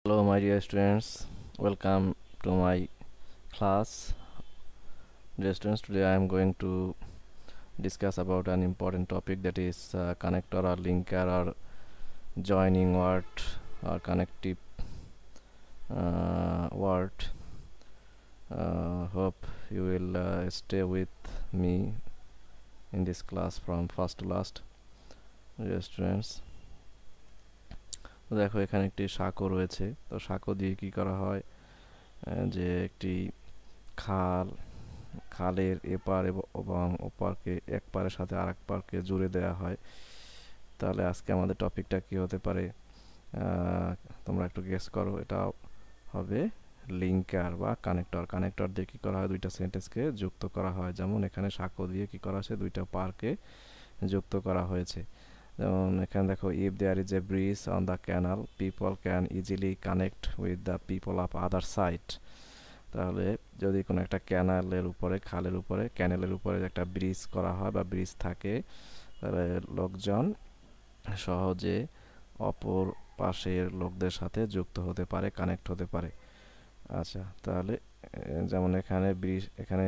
Hello, my dear students. Welcome to my class. Dear students, today I am going to discuss about an important topic, that is connector or linker or joining word or connective word. Hope you will stay with me in this class from first to last. Dear students, দেখো এখানে একটি সাঁকো রয়েছে। তো সাঁকো দিয়ে কি করা হয়, যে একটি খালের এপার এবং ওপারকে এক পারের সাথে আরেক পারকে জুড়ে দেওয়া হয়। তাহলে আজকে আমাদের টপিকটা কি হতে পারে, তোমরা একটু গেস করো। এটা হবে লিঙ্কার বা কানেক্টর। কানেক্টর দিয়ে কি করা হয়, দুইটা সেন্টেন্সকে যুক্ত করা হয়। যেমন এখানে সাঁকো দিয়ে কি করা হয়েছে, দুইটা পারকে যুক্ত করা হয়েছে। যেমন এখানে দেখো, if there is a bridge on the canal, people can easily connect with the people of other side. তাহলে যদি কোনো একটা ক্যানেলের উপরে একটা ব্রিজ করা হয় বা ব্রিজ থাকে, তাহলে লোকজন সহজে অপর পাশের লোকদের সাথে যুক্ত হতে পারে, কানেক্ট হতে পারে। আচ্ছা, তাহলে যেমন এখানে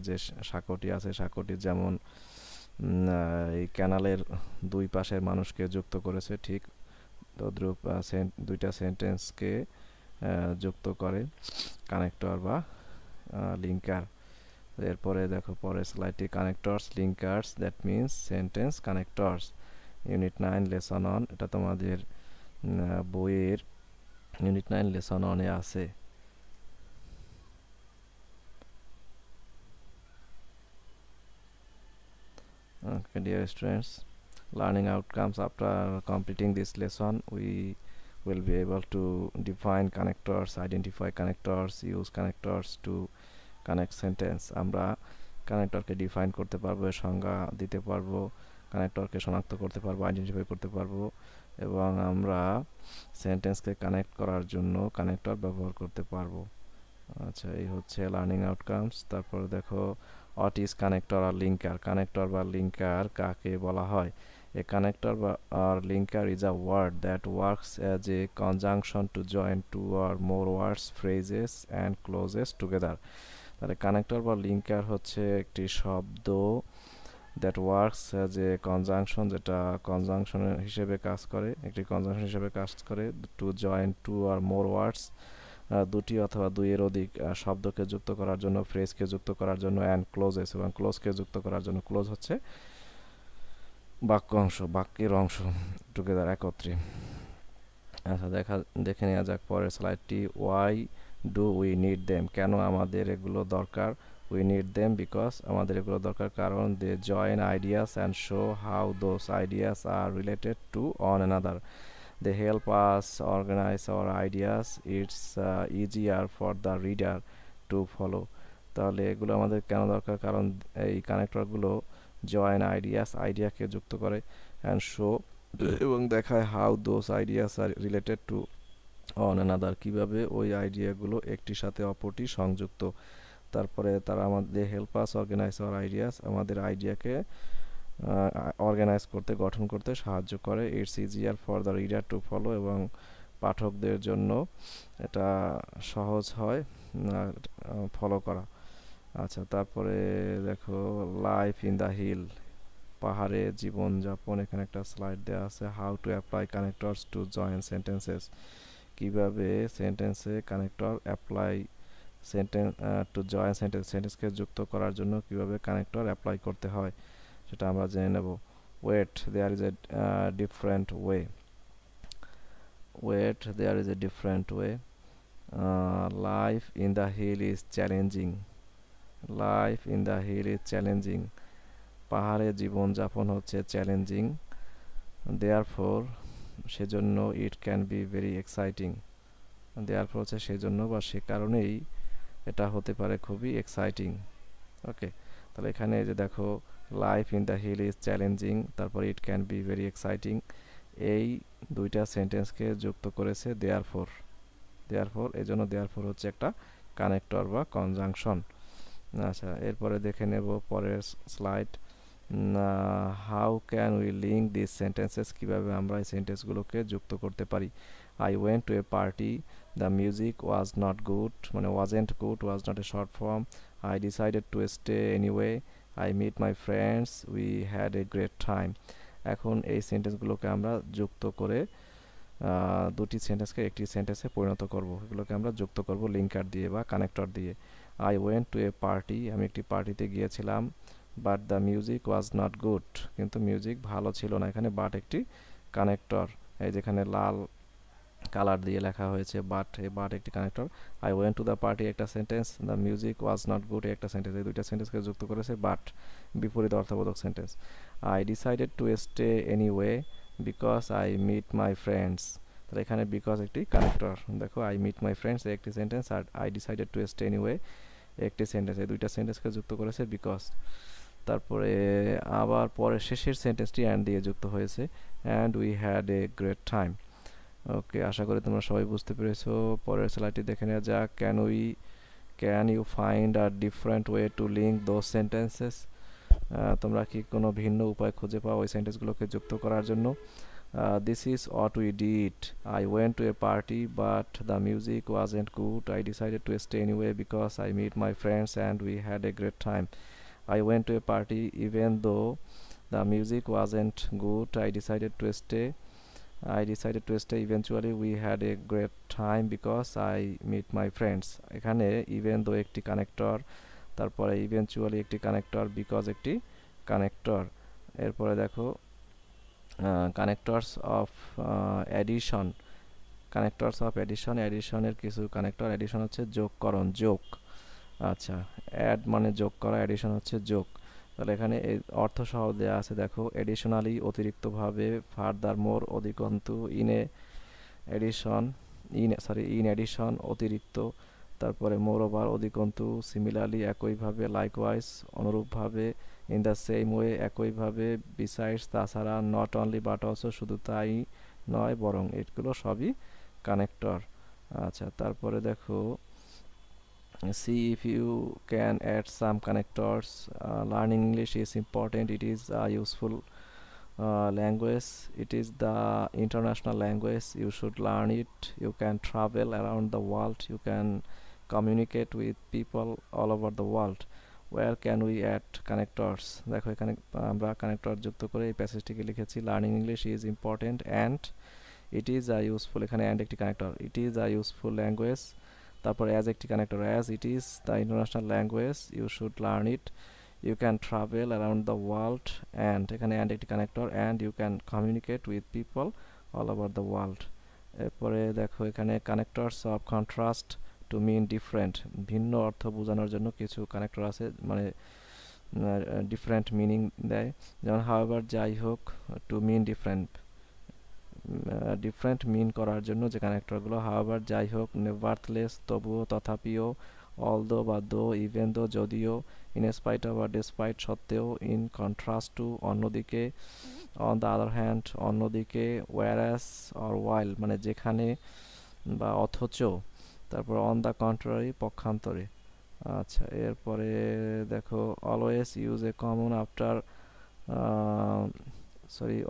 যে সাঁকোটি আছে, সাঁকোটি যেমন এই ক্যানালের দুই পাশের মানুষকে যুক্ত করেছে, ঠিক তদ্রূপ দুইটা সেন্টেন্সকে যুক্ত করে কানেক্টর বা লিঙ্কার। এরপরে দেখো পরের স্লাইডটি, connectors linkers, that means sentence connectors. Unit 9 lesson on, এটা তোমাদের বইয়ের ইউনিট 9 লেসন অনে আছে। Okay, dear students, learning outcomes. After completing this lesson, we will be able to define connectors, identify connectors, use connectors to connect sentence. আমরা কানেক্টরকে define করতে পারবো, সংজ্ঞা দিতে পারবো, কানেক্টরকে শনাক্ত করতে পারবো, আইডেন্টিফাই করতে পারবো, এবং আমরা সেন্টেন্সকে কানেক্ট করার জন্য কানেক্টর ব্যবহার করতে পারবো। আচ্ছা, এই হচ্ছে লার্নিং আউটকামস। তারপর দেখো, হোয়াট ইজ কানেক্টর আর লিঙ্কার। কানেক্টর বা লিঙ্কার কাকে বলা হয়? A connector or linker is a word that works as a conjunction to join two or more words, phrases and clauses together. তাহলে কানেক্টর বা linker হচ্ছে একটি শব্দ, that works as a conjunction, যেটা কনজাংশন হিসেবে কাজ করে, টু জয়েন টু আর মোর ওয়ার্ডস, দুটি অথবা দুইয়ের অধিক শব্দকে যুক্ত করার জন্য, ফ্রেজকে যুক্ত করার জন্য, অ্যান্ড ক্লোজেস, এবং ক্লোজকে যুক্ত করার জন্য। ক্লোজ হচ্ছে বাক্যের অংশ, টুগেদার, একত্রে। আচ্ছা, দেখে নেওয়া যাক পরের স্লাইডটি। Why do we need them, কেন আমাদের এগুলো দরকার? উই নিড দেম বিকজ, আমাদের এগুলো দরকার কারণ they join ideas and show how those ideas are related to one another. They help us organise our ideas, it's easier for the reader to follow. তাহলে এগুলো আমাদের কেন দরকার? কারণ এই কানেক্টরগুলো জয়েন আইডিয়াকে যুক্ত করে, অ্যান্ড শো, এবং দেখায়, how those ideas are related to one another, কীভাবে ওই আইডিয়াগুলো একটির সাথে অপরটি সংযুক্ত। তারপরে তারা আমাদের help us organise our ideas, আমাদের আইডিয়াকে অর্গানাইজ করতে, গঠন করতে সাহায্য করে। It's easier for the reader to follow, এবং পাঠকদের জন্য এটা সহজ হয় ফলো করা। আচ্ছা, তারপরে দেখো, লাইফ ইন দ্য হিল, পাহাড়ে জীবনযাপন। এখানে একটা স্লাইড দেওয়া আছে, how to apply connectors to join sentences, কীভাবে সেন্টেন্সে কানেক্টর অ্যাপ্লাই, টু জয়েন সেন্টেন্সকে যুক্ত করার জন্য কীভাবে কানেক্টর অ্যাপ্লাই করতে হয় সেটা আমরা জেনে নেব। There is a different way there is a different way. Life in the hill is challenging, পাহাড়ে জীবনযাপন হচ্ছে চ্যালেঞ্জিং। দেয়ারফর, সেজন্য, it can be very exciting, therefore হচ্ছে সেজন্য বা সে কারণেই এটা হতে পারে খুবই এক্সাইটিং। ওকে, তাহলে এখানে যে দেখো, life in the hill is challenging, তারপর it can be very exciting, এই দুইটা সেন্টেন্সকে যুক্ত করেছে দেয়ারফর। এই জন্য দেয়ারফর হচ্ছে একটা কানেক্টর বা কনজাংশন। আচ্ছা, এরপরে দেখে নেব পরের slide. How can we link this sentences, কীভাবে আমরা এই সেন্টেন্সগুলোকে যুক্ত করতে পারি? I went to a party, the music was not good, মানে wasn't good, was not a short form. I decided to stay anyway. I meet my friends, we had a great time. এখন এই সেন্টেন্সগুলোকে আমরা যুক্ত করে দুটি সেন্টেন্সকে একটি সেন্টেন্সে পরিণত করব। এগুলোকে আমরা যুক্ত করব লিঙ্কার দিয়ে বা কানেক্টর দিয়ে। I went to a party, আমি একটি পার্টিতে গিয়েছিলাম। But the music was not good, কিন্তু মিউজিক ভালো ছিল না। এখানে বাট একটি কানেক্টর, এই যেখানে লাল কালার দিয়ে লেখা হয়েছে বাট, এই বাট একটি connector. I went to the party একটা sentence, the music was not good একটা সেন্টেন্স, এই দুইটা সেন্টেন্সকে যুক্ত করেছে বাট, বিপরীত অর্থবোধক sentence. I decided to stay anyway because I meet my friends, তাহলে এখানে বিকজ একটি কানেক্টর। দেখো আই মিট মাই ফ্রেন্ডস একটি সেন্টেন্স, আর I decided to stay anyway একটি সেন্টেন্স, এই দুইটা সেন্টেন্সকে যুক্ত করেছে বিকজ। তারপরে আবার পরে শেষের সেন্টেন্সটি অ্যান্ড দিয়ে যুক্ত হয়েছে, and we had a great time. Okay, আশা করি তোমরা সবাই বুঝতে পেরেছো। পরের স্লাইডটি দেখে নেওয়া যাক। Can you find a different way to link those sentences? তোমরা কি কোনো ভিন্ন উপায় খুঁজে পাও ওই সেন্টেন্সগুলোকে যুক্ত করার জন্য? This is what we did. I went to a party but the music wasn't good. I decided to stay anyway because I meet my friends and we had a great time. I went to a party even though the music wasn't good. I decided to stay. Eventually we had a great time because I meet my friends. এখানে even though একটি connector, তারপরে eventually একটি connector, because একটি connector. এরপরে দেখো connectors of addition. অ্যাডিশনের কিছু connector. Addition হচ্ছে যোগকরণ, যোগ। আচ্ছা, অ্যাড মানে যোগ করা, অ্যাডিশন হচ্ছে যোগ। তাহলে এখানে এই অর্থ সহ দেওয়া আছে, দেখো এডিশনালি অতিরিক্তভাবে, ফার্দার মোর অধিকন্তু, ইন এডিশন অতিরিক্ত, তারপরে মোর ওভার অধিকন্তু, সিমিলারলি একইভাবে, লাইকওয়াইজ অনুরূপভাবে, ইন দ্য সেম ওয়ে একইভাবে, বিসাইডস তাছাড়া, নট অনলি বাট অলসো শুধু তাই নয় বরং, এগুলো সবই কানেক্টর। আচ্ছা, তারপরে দেখো see if you can add some connectors. Learning English is important. It is a useful language. It is the international language. You should learn it. You can travel around the world. You can communicate with people all over the world. Where can we add connectors? দেখো এখানে আমরা connector যুক্ত করে এই প্যাসেজটিকে লিখেছি। Learning English is important and it is a useful, এখানে and একটি connector, it is a useful language. তারপর অ্যাজ একটি connector, as it is the international language, you should learn it, you can travel around the world, and এখানে and একটি connector, and you can communicate with people all over the world. এরপরে দেখো এখানে connectors of contrast to mean different, ভিন্ন অর্থ বোঝানোর জন্য কিছু কানেক্টর আছে, মানে ডিফারেন্ট মিনিং দেয়। যেমন হাউএভার যাই হোক, টু মিন ডিফারেন্ট, ডিফারেন্ট মিন করার জন্য যে কানেক্টরগুলো, হাউএভার যাই হোক, নেভারথলেস তবুও, তথাপিও, অলদো বা দো, ইভেন দো যদিও, ইন স্পাইট অফ বা ডিসপাইট সত্ত্বেও, ইন কন্ট্রাস্ট টু অন্যদিকে, অন দ্য আদার হ্যান্ড অন্যদিকে, ওয়ারাস অর ওয়াইল মানে যেখানে বা অথচ, তারপর অন দ্য কন্ট্রারি পক্ষান্তরে। আচ্ছা, এরপরে দেখো always use a common after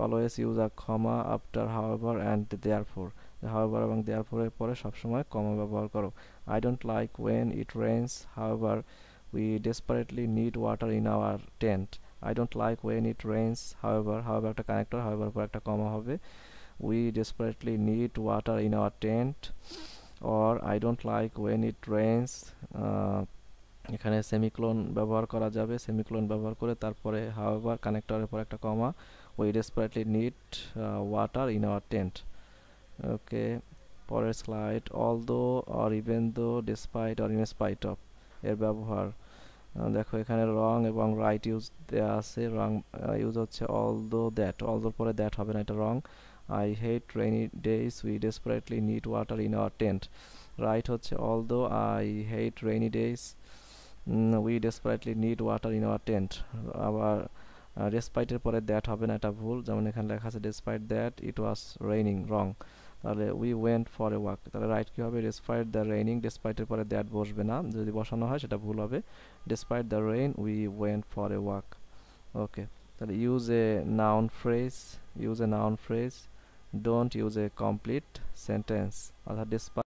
always use a comma after however and therefore, however এবং দেয়ারফোরের পরে সবসময় কমা ব্যবহার করো। I don't like when it rains, however we desperately need water in our tent. I don't like when it rains, however একটা connector, however পর একটা comma হবে, we desperately need water in our tent. Or I don't like when it rains, এখানে semicolon ব্যবহার করা যাবে, semicolon ব্যবহার করে তারপরে হাউএভার কানেক্টরের পর একটা comma, we desperately need water in our tent. Okay, পরের slide. Although or even though, despite or in spite of এর ব্যবহার। দেখো এখানে রং এবং রাইট ইউজ দেওয়া আছে। রং ইউজ হচ্ছে অলদো দ্যাট, অলদোর পরে দ্যাট হবে না, এটা wrong. I hate rainy days, we desperately need water in our tent. Right হচ্ছে although I hate rainy days, we desperately need water in our tent. আবার ডেসপাইটের পরে দ্যাট হবে না, এটা ভুল। যেমন এখানে লেখা আছে despite that it was raining, wrong. তাহলে we went for a walk, তাহলে রাইট কী হবে? ডেসপাইট দ্য রেইনিং, ডেসপাইটের পরে দ্যাট বসবে না, যদি বসানো হয় সেটা ভুল হবে। Despite the rain we went for a walk. Okay, তাহলে use a noun phrase, don't use a complete sentence অর্থাৎ